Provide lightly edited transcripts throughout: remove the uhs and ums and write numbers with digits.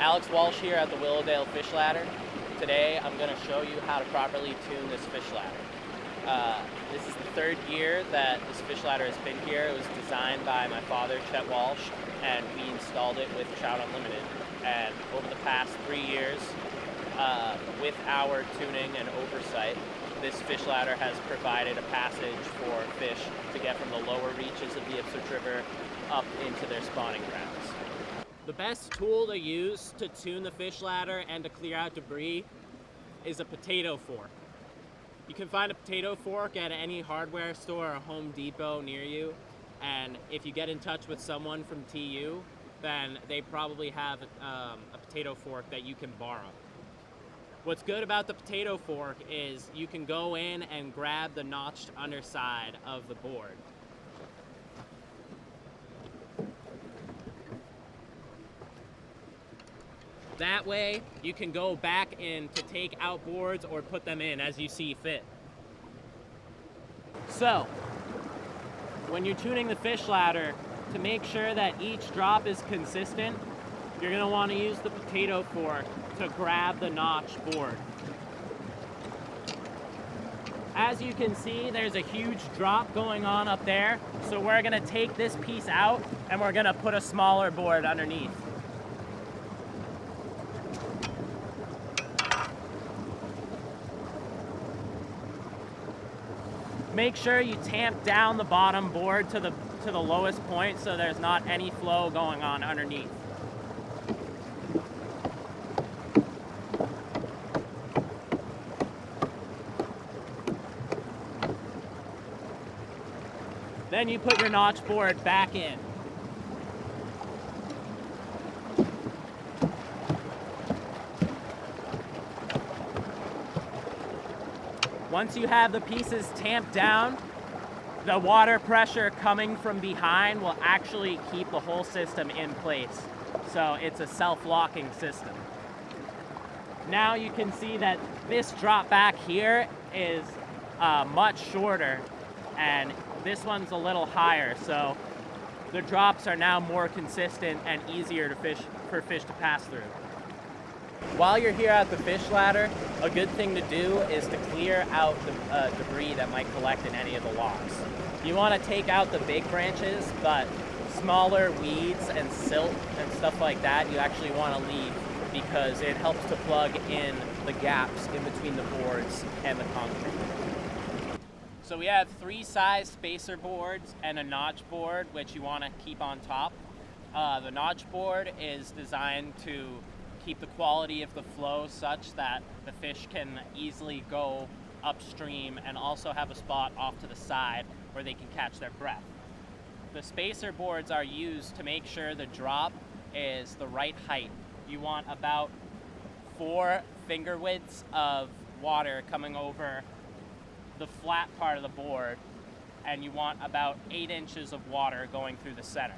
Alex Walsh here at the Willowdale fish ladder. Today I'm going to show you how to properly tune this fish ladder. This is the third year that this fish ladder has been here. It was designed by my father, Walsh, and we installed it with Trout Unlimited. And over the past 3 years, with our tuning and oversight, this fish ladder has provided a passage for fish to get from the lower reaches of the Ipswich River up into their spawning grounds. The best tool to use to tune the fish ladder and to clear out debris is a potato fork. You can find a potato fork at any hardware store or Home Depot near you, and if you get in touch with someone from TU, then they probably have a potato fork that you can borrow. What's good about the potato fork is you can go in and grab the notched underside of the board. That way, you can go back in to take out boards or put them in as you see fit. So, when you're tuning the fish ladder, to make sure that each drop is consistent, you're going to want to use the potato fork to grab the notched board. As you can see, there's a huge drop going on up there, so we're going to take this piece out and we're going to put a smaller board underneath. Make sure you tamp down the bottom board to the lowest point so there's not any flow going on underneath. Then you put your notch board back in. Once you have the pieces tamped down, the water pressure coming from behind will actually keep the whole system in place. So it's a self-locking system. Now you can see that this drop back here is much shorter, and this one's a little higher, so the drops are now more consistent and easier for fish to pass through. While you're here at the fish ladder, a good thing to do is to clear out the debris that might collect in any of the logs. You want to take out the big branches, but smaller weeds and silt and stuff like that you actually want to leave because it helps to plug in the gaps in between the boards and the concrete. So we have 3 size spacer boards and a notch board, which you want to keep on top. The notch board is designed to keep the quality of the flow such that the fish can easily go upstream and also have a spot off to the side where they can catch their breath. The spacer boards are used to make sure the drop is the right height. You want about 4 finger widths of water coming over the flat part of the board, and you want about 8 inches of water going through the center.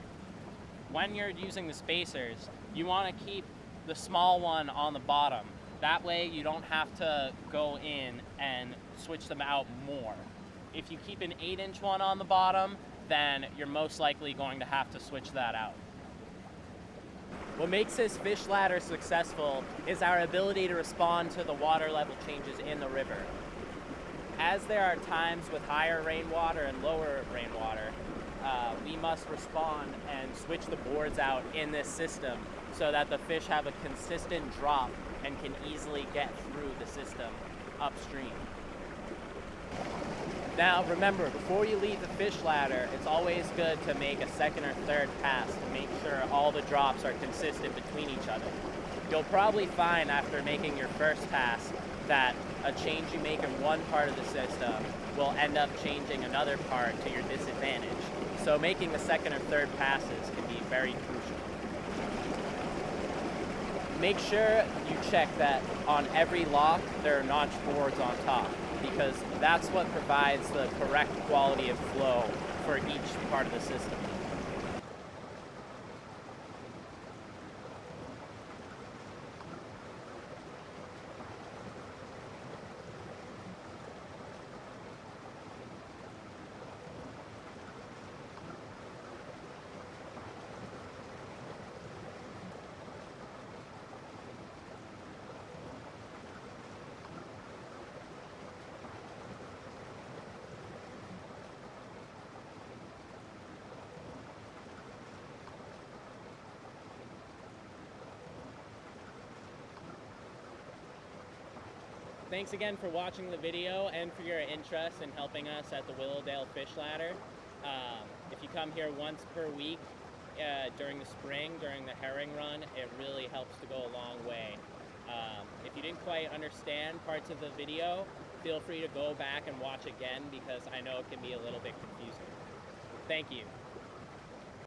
When you're using the spacers, you want to keep the small one on the bottom. That way you don't have to go in and switch them out more. If you keep an 8-inch one on the bottom, then you're most likely going to have to switch that out. What makes this fish ladder successful is our ability to respond to the water level changes in the river. As there are times with higher rainwater and lower rainwater, we must respond and switch the boards out in this system so that the fish have a consistent drop and can easily get through the system upstream. Now remember, before you leave the fish ladder, it's always good to make a second or third pass to make sure all the drops are consistent between each other. You'll probably find after making your first pass that a change you make in one part of the system will end up changing another part to your disadvantage. So making the second or third passes can be very crucial. Make sure you check that on every lock there are notch boards on top, because that's what provides the correct quality of flow for each part of the system. Thanks again for watching the video and for your interest in helping us at the Willowdale Fish Ladder. If you come here once per week during the spring, during the herring run, it really helps to go a long way. If you didn't quite understand parts of the video, feel free to go back and watch again because I know it can be a little bit confusing. Thank you.